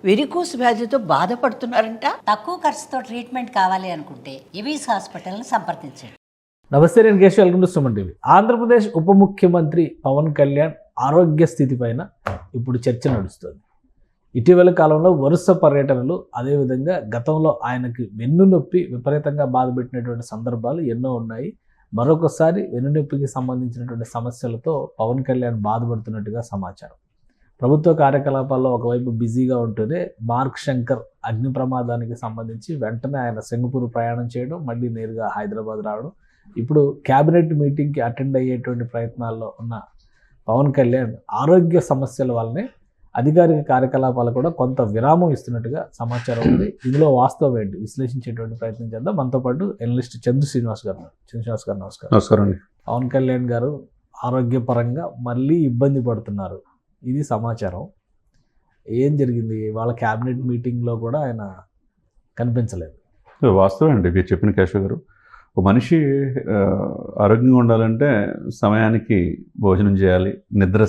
Varicose వ్యాధితో బాధపడుతున్నారంట. తక్కువ ఖర్చుతో ట్రీట్మెంట్ కావాలి అనుకుంటే ఎవిస్ హాస్పిటల్ని సంప్రదించండి. నమస్తే, నేను Keshav. Welcome to Suman TV. Andhra Pradesh ఉప ముఖ్యమంత్రి పవన్ కళ్యాణ్ ఆరోగ్య స్థితి పైన ఇప్పుడు చర్చ నడుస్తుంది. ఇటీవల కాలంలో వరుస పర్యటనలు, అదేవిధంగా గతంలో ఆయనకి వెన్నునొప్పి విపరీతంగా బాధపెట్టినటువంటి సందర్భాలు ఎన్నో ఉన్నాయి. మరొకసారి వెన్నునొప్పికి సంబంధించినటువంటి సమస్యలతో పవన్ కళ్యాణ్ బాధపడుతున్నట్టుగా సమాచారం. ప్రభుత్వ కార్యకలాపాల్లో ఒకవైపు బిజీగా ఉంటూనే మార్క్ శంకర్ అగ్ని ప్రమాదానికి సంబంధించి వెంటనే ఆయన సింగపూర్ ప్రయాణం చేయడం, మళ్ళీ నేరుగా హైదరాబాద్ రావడం, ఇప్పుడు క్యాబినెట్ మీటింగ్కి అటెండ్ అయ్యేటువంటి ప్రయత్నాల్లో ఉన్న పవన్ కళ్యాణ్ ఆరోగ్య సమస్యల వల్లనే అధికారిక కార్యకలాపాలు కూడా కొంత విరామం ఇస్తున్నట్టుగా సమాచారం ఉంది. ఇందులో వాస్తవం ఏంటి విశ్లేషించేటువంటి ప్రయత్నం చేద్దాం. మనతో పాటు ఎనలిస్ట్ చంద్ర శ్రీనివాస్ గారు. నమస్కారం. నమస్కారం అండి. పవన్ కళ్యాణ్ గారు ఆరోగ్యపరంగా మళ్ళీ ఇబ్బంది పడుతున్నారు, ఇది సమాచారం. ఏం జరిగింది? వాళ్ళ క్యాబినెట్ మీటింగ్లో కూడా ఆయన కనిపించలేదు. వాస్తవం అండి మీరు చెప్పిన కేశవ్ గారు. ఒక మనిషి ఆరోగ్యంగా ఉండాలంటే సమయానికి భోజనం చేయాలి,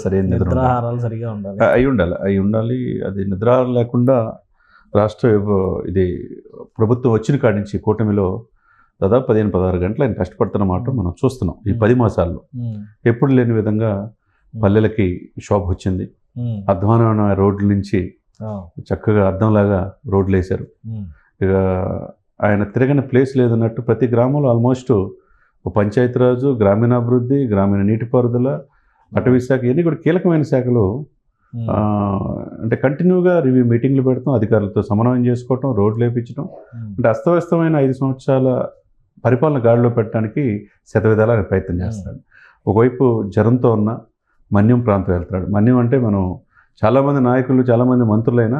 సరైన నిద్రాహారాలు సరిగా ఉండాలి, అయి ఉండాలి. అది నిద్రాహారం లేకుండా రాష్ట్ర ఇది ప్రభుత్వం వచ్చిన కాడి నుంచి కూటమిలో దాదాపు 15-16 గంటలు ఆయన కష్టపడుతున్నమాట మనం చూస్తున్నాం. ఈ 10 మాసాల్లో ఎప్పుడు లేని విధంగా పల్లెలకి శోభ వచ్చింది. అధ్వానమైన రోడ్ల నుంచి చక్కగా అద్దంలాగా రోడ్లు వేశారు. ఇక ఆయన తిరగని ప్లేస్ లేదన్నట్టు ప్రతి గ్రామంలో ఆల్మోస్ట్ పంచాయతీరాజు, గ్రామీణాభివృద్ధి, గ్రామీణ నీటిపారుదల, అటవీ శాఖ, ఇవన్నీ కూడా కీలకమైన శాఖలు. అంటే కంటిన్యూగా రివ్యూ మీటింగ్లు పెడతాం, అధికారులతో సమన్వయం చేసుకోవటం, రోడ్లు వేయించడం. అంటే అస్తవ్యస్తమైన 5 సంవత్సరాల పరిపాలన గాడిలో పెట్టడానికి శతవిధాల ప్రయత్నం చేస్తాడు. ఒకవైపు జ్వరంతో ఉన్న మన్యం ప్రాంతం వెళ్తాడు. మన్యం అంటే మనం చాలామంది నాయకులు, చాలామంది మంత్రులైనా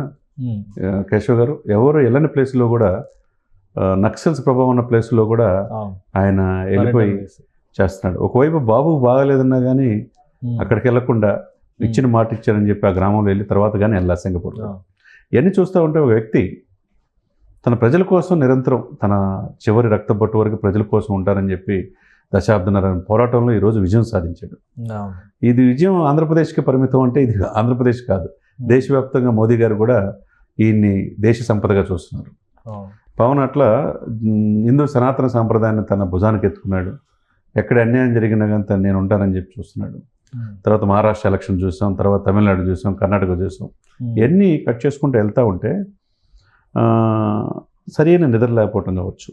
కేశవ్ గారు ఎవరు వెళ్ళని ప్లేస్లో కూడా, నక్సల్స్ ప్రభావం ఉన్న ప్లేస్లో కూడా ఆయన వెళ్ళిపోయి చేస్తున్నాడు. ఒకవైపు బాబు బాగాలేదన్నా కానీ అక్కడికి వెళ్లకుండా ఇచ్చిన మాట ఇచ్చారని చెప్పి ఆ గ్రామంలో వెళ్ళి తర్వాత కానీ వెళ్ళా సింగపూర్. ఇవన్నీ చూస్తూ ఉంటే ఒక వ్యక్తి తన ప్రజల కోసం నిరంతరం తన చివరి రక్తబొట్టు వరకు ప్రజల కోసం ఉంటారని చెప్పి దశాబ్దన్నర పోరాటంలో ఈరోజు విజయం సాధించాడు. ఇది విజయం ఆంధ్రప్రదేశ్కి పరిమితం అంటే ఇది ఆంధ్రప్రదేశ్ కాదు, దేశవ్యాప్తంగా మోదీ గారు కూడా ఈయన్ని దేశ సంపదగా చూస్తున్నారు. పవన్ అట్లా హిందూ సనాతన సాంప్రదాయాన్ని తన భుజానికి ఎత్తుకున్నాడు. ఎక్కడ అన్యాయం జరిగినా కానీ నేను ఉంటానని చెప్పి చూస్తున్నాడు. తర్వాత మహారాష్ట్ర ఎలక్షన్ చూసాం, తర్వాత తమిళనాడు చూసాం, కర్ణాటక చూసాం. ఇవన్నీ కట్ చేసుకుంటూ వెళ్తూ ఉంటే సరైన నిద్ర లేకపోవటం కావచ్చు,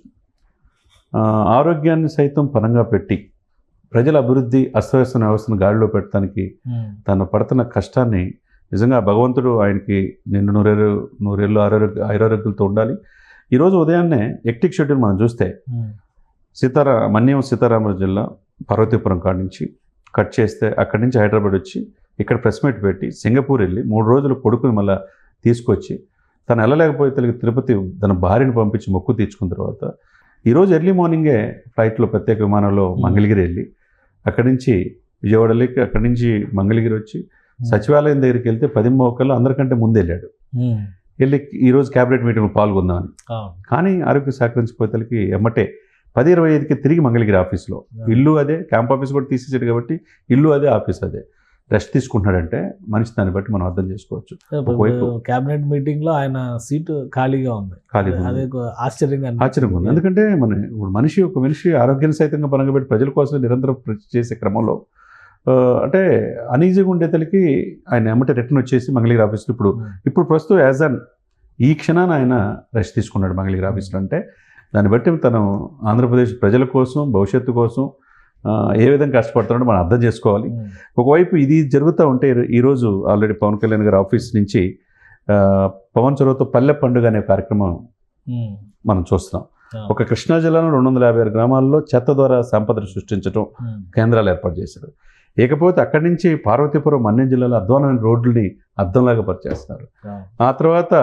ఆరోగ్యాన్ని సైతం పనంగా పెట్టి ప్రజల అభివృద్ధి అస్తవ్యస్త వ్యవస్థను గాడిలో పెట్టడానికి తను పడుతున్న కష్టాన్ని నిజంగా భగవంతుడు ఆయనకి నిండు నూరేళ్ళు ఆరోగ్యాలతో ఉండాలి. ఈరోజు ఉదయాన్నే ఎక్టిక్ షెడ్యూల్ మనం చూస్తే మన్యం సీతారామరాజు జిల్లా పార్వతీపురం కాడి నుంచి కట్ చేస్తే అక్కడి నుంచి హైదరాబాద్ వచ్చి ఇక్కడ ప్రెస్ మీట్ పెట్టి సింగపూర్ వెళ్ళి 3 రోజులు కొడుకుని మళ్ళీ తీసుకొచ్చి తను వెళ్ళలేకపోతే తిరుపతి తన భార్యను పంపించి మొక్కు తీర్చుకున్న తర్వాత ఈరోజు ఎర్లీ మార్నింగే ఫ్లైట్లో ప్రత్యేక విమానంలో మంగళగిరి వెళ్ళి అక్కడి నుంచి విజయవాడ వెళ్ళి అక్కడి నుంచి మంగళగిరి వచ్చి సచివాలయం దగ్గరికి వెళ్తే 10 మోకల్లో అందరికంటే ముందు వెళ్ళాడు. వెళ్ళి ఈరోజు క్యాబినెట్ మీటింగ్లో పాల్గొందామని. కానీ ఆరోగ్య సహకరించిపోతలకి ఎమ్మటే 10:25కి తిరిగి మంగళగిరి ఆఫీస్లో, ఇల్లు అదే, క్యాంప్ ఆఫీస్ కూడా తీసేసాడు కాబట్టి ఇల్లు అదే, ఆఫీస్ అదే, రెస్ట్ తీసుకుంటున్నాడంటే మనిషి దాన్ని బట్టి మనం అర్థం చేసుకోవచ్చు. ఒకవైపు క్యాబినెట్ మీటింగ్లో ఆయన సీటు ఖాళీగా ఉంది. అదే ఆశ్చర్యంగా ఉంది. ఎందుకంటే ఒక మనిషి ఆరోగ్యాన్ని సైతంగా పరంగా పెట్టి ప్రజల కోసం నిరంతరం చేసే క్రమంలో అంటే అనీజీగా ఉండేతలకి ఆయన ఎమ్మటే రిటర్న్ వచ్చేసి మంగళగిరి ఆఫీస్లో ఇప్పుడు ప్రస్తుతం యాజ్ అన్ ఈ క్షణాన్ని ఆయన రెస్ట్ తీసుకున్నాడు మంగళగిరి ఆఫీస్లో. అంటే దాన్ని బట్టి తను ఆంధ్రప్రదేశ్ ప్రజల కోసం, భవిష్యత్తు కోసం ఏ విధంగా కష్టపడుతున్నాడో మనం అర్థం చేసుకోవాలి. ఒకవైపు ఇది జరుగుతూ ఉంటే ఈరోజు ఆల్రెడీ పవన్ కళ్యాణ్ గారి ఆఫీస్ నుంచి పవన్ చొరవతో పల్లె పండుగ అనే కార్యక్రమం మనం చూస్తున్నాం. ఒక కృష్ణా జిల్లాలో 256 గ్రామాల్లో చెత్త ద్వారా సంపదను సృష్టించడం కేంద్రాలు ఏర్పాటు చేశారు. ఇకపోతే అక్కడి నుంచి పార్వతీపురం, మన్యం జిల్లాలో అధ్వానమైన రోడ్లని అద్దంలాగా పరిచేస్తున్నారు. ఆ తర్వాత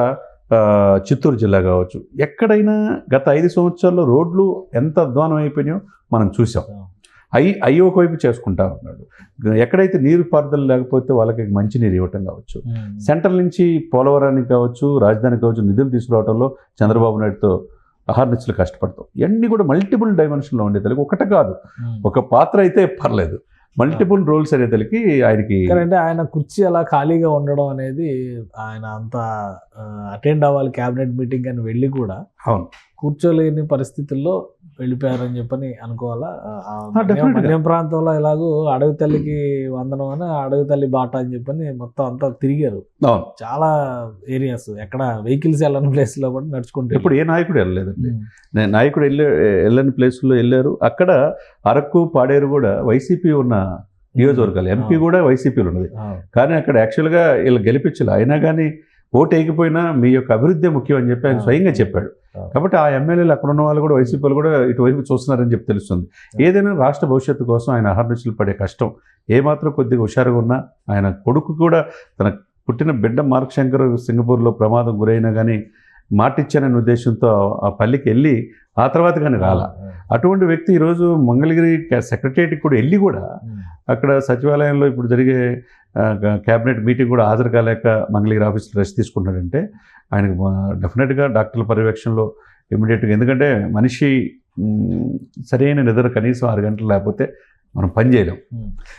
చిత్తూరు జిల్లా కావచ్చు, ఎక్కడైనా గత 5 సంవత్సరాల్లో రోడ్లు ఎంత అధ్వానం అయిపోయినాయో మనం చూసాం. అవి ఒకవైపు చేసుకుంటా ఉన్నాడు. ఎక్కడైతే నీరు పారుదల లేకపోతే వాళ్ళకి మంచినీరు ఇవ్వటం కావచ్చు, సెంట్రల్ నుంచి పోలవరానికి కావచ్చు, రాజధానికి కావచ్చు నిధులు తీసుకురావడంలో చంద్రబాబు నాయుడుతో అహర్నిశలు కష్టపడతాం. ఇవన్నీ కూడా మల్టిపుల్ డైమెన్షన్లో ఉండేది. ఒకటి కాదు, ఒక పాత్ర అయితే పర్లేదు, మల్టిపుల్ రోల్స్ అనేతలకి ఆయనకి అంటే ఆయన కుర్చీ అలా ఖాళీగా ఉండడం అనేది ఆయన అంత అటెండ్ అవ్వాలి క్యాబినెట్ మీటింగ్ అని వెళ్ళి కూడా అవును కూర్చోలేని పరిస్థితుల్లో వెళ్ళిపోయారని చెప్పని అనుకోవాలా. definitely. మన్యం ప్రాంతంలో ఎలాగో అడవి తల్లికి వందనం అని అడవి తల్లి బాట అని చెప్పని మొత్తం అంతా తిరిగారు. అవును చాలా ఏరియాస్ ఎక్కడ వెహికల్స్ వెళ్ళని ప్లేస్ లో కూడా నడుచుకుంటే ఇప్పుడు ఏ నాయకుడు వెళ్ళలేదండి. నాయకుడు వెళ్ళని ప్లేసుల్లో వెళ్ళారు. అక్కడ అరకు పాడేరు కూడా వైసీపీ ఉన్న నియోజకవర్గాలు, ఎంపీ కూడా వైసీపీలో ఉన్నది. కానీ అక్కడ యాక్చువల్గా వీళ్ళు గెలిపించాలి. అయినా కానీ ఓటు వేయకపోయినా మీ యొక్క అభివృద్ధి ముఖ్యం అని చెప్పి ఆయన స్వయంగా చెప్పాడు. కాబట్టి ఆ ఎమ్మెల్యేలు అక్కడ ఉన్న వాళ్ళు కూడా వైసీపీ వాళ్ళు కూడా ఇటువైపు చూస్తున్నారని చెప్పి తెలుస్తుంది. ఏదైనా రాష్ట్ర భవిష్యత్తు కోసం ఆయన అహర్నిశలు పడే కష్టం ఏమాత్రం కొద్దిగా హుషారుగా ఉన్నా, ఆయన కొడుకు కూడా తన పుట్టిన బిడ్డ మార్క్ శంకర్ సింగపూర్లో ప్రమాదం గురైనా కానీ మాటిచ్చాననే ఉద్దేశంతో ఆ పల్లికి వెళ్ళి ఆ తర్వాత కానీ రాలా. అటువంటి వ్యక్తి ఈరోజు మంగళగిరి సెక్రటరియట్కి కూడా వెళ్ళి కూడా అక్కడ సచివాలయంలో ఇప్పుడు జరిగే క్యాబినెట్ మీటింగ్ కూడా హాజరు కాలేక మంగళగిరి ఆఫీస్లో రెస్ట్ తీసుకుంటాడంటే ఆయనకు డెఫినెట్గా డాక్టర్ల పర్యవేక్షణలో ఇమీడియట్గా, ఎందుకంటే మనిషి సరైన నిద్ర కనీసం 6 గంటలు లేకపోతే మనం పని చేయలేం.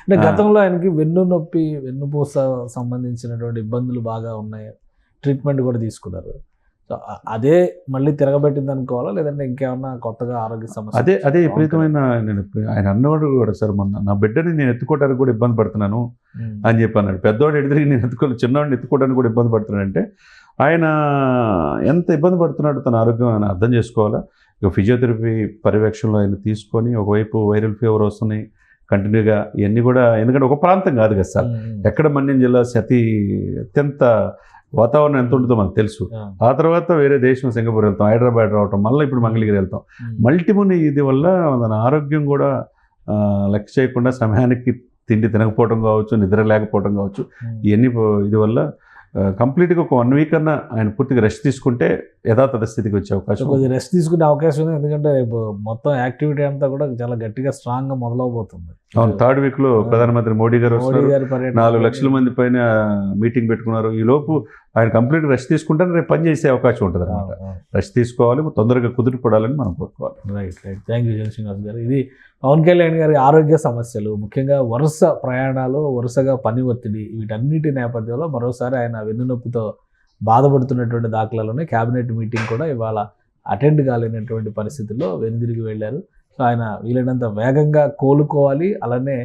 అంటే గతంలో ఆయనకి వెన్ను నొప్పి వెన్నుపూస సంబంధించినటువంటి ఇబ్బందులు బాగా ఉన్నాయి, ట్రీట్మెంట్ కూడా తీసుకున్నారు. సో అదే మళ్ళీ తిరగబెట్టింది అనుకోవాలా, లేదంటే ఇంకేమన్నా కొత్తగా ఆరోగ్య సమస్య? అదే విపరీతమైన ఆయన అన్నవాడు కూడా సార్ మొన్న నా బిడ్డని నేను ఎత్తుకోవడానికి కూడా ఇబ్బంది పడుతున్నాను అని చెప్పి అన్నాడు. పెద్దవాడు ఎడిదిరిగి నేను చిన్నవాడిని ఎత్తుకోవడానికి కూడా ఇబ్బంది పడుతున్నాడంటే ఆయన ఎంత ఇబ్బంది పడుతున్నాడు తన ఆరోగ్యం ఆయన అర్థం చేసుకోవాలా. ఇక ఫిజియోథెరపీ పర్యవేక్షణలో ఆయన తీసుకొని, ఒకవైపు వైరల్ ఫీవర్ వస్తున్నాయి కంటిన్యూగా, ఇవన్నీ కూడా ఎందుకంటే ఒక ప్రాంతం కాదు కదా సార్, ఎక్కడ మన్యం జిల్లా అత్యంత వాతావరణం ఎంత ఉంటుందో మనకు తెలుసు. ఆ తర్వాత వేరే దేశం సింగపూర్ వెళ్తాం, హైదరాబాద్ రావటం, మళ్ళీ ఇప్పుడు మంగళగిరి వెళ్తాం. మల్టిపుల్ ఇది వల్ల మన ఆరోగ్యం కూడా లెక్క చేయకుండా సమయానికి తిండి తినకపోవడం కావచ్చు, నిద్ర లేకపోవడం కావచ్చు, ఇవన్నీ ఇది వల్ల కంప్లీట్గా ఒక 1 వీక్ అన్నా ఆయన పూర్తిగా రెస్ట్ తీసుకుంటే యథాతథ స్థితికి వచ్చే అవకాశం, కొద్దిగా రెస్ట్ తీసుకునే అవకాశం ఉంది. ఎందుకంటే రేపు మొత్తం యాక్టివిటీ అంతా కూడా చాలా గట్టిగా స్ట్రాంగ్గా మొదలవబోతుంది. అవును, 3rd వీక్లో ప్రధానమంత్రి మోడీ గారు వస్తున్నారు. 4 లక్షల మంది పైన మీటింగ్ పెట్టుకున్నారు. ఈ లోపు ఆయన కంప్లీట్ రెస్ట్ తీసుకుంటే రేపు పని చేసే అవకాశం ఉంటుంది అనమాట. రెస్ట్ తీసుకోవాలి, తొందరగా కుదిరిపడాలని మనం కోరుకోవాలి. రైట్. థ్యాంక్ యూ శ్రీనివాస్ గారు. ఇది పవన్ కళ్యాణ్ గారి ఆరోగ్య సమస్యలు, ముఖ్యంగా వరుస ప్రయాణాలు, వరుసగా పని ఒత్తిడి, వీటన్నిటి నేపథ్యంలో మరోసారి ఆయన వెన్నునొప్పితో బాధపడుతున్నటువంటి దాఖలాలోనే క్యాబినెట్ మీటింగ్ కూడా ఇవాళ అటెండ్ కాలేనటువంటి పరిస్థితుల్లో వెనుదిరిగి వెళ్ళారు. సో ఆయన వీలైనంత వేగంగా కోలుకోవాలి. అలానే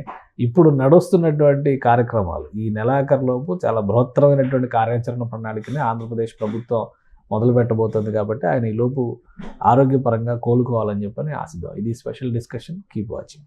ఇప్పుడు నడుస్తున్నటువంటి కార్యక్రమాలు ఈ నెలాఖరులోపు చాలా బృహత్తరమైనటువంటి కార్యాచరణ ప్రణాళికని ఆంధ్రప్రదేశ్ ప్రభుత్వం మొదలు పెట్టబోతుంది. కాబట్టి ఆయన ఈ లోపు ఆరోగ్యపరంగా కోలుకోవాలని చెప్పని ఆశిద్దాం. ఇది స్పెషల్ డిస్కషన్. Keep watching.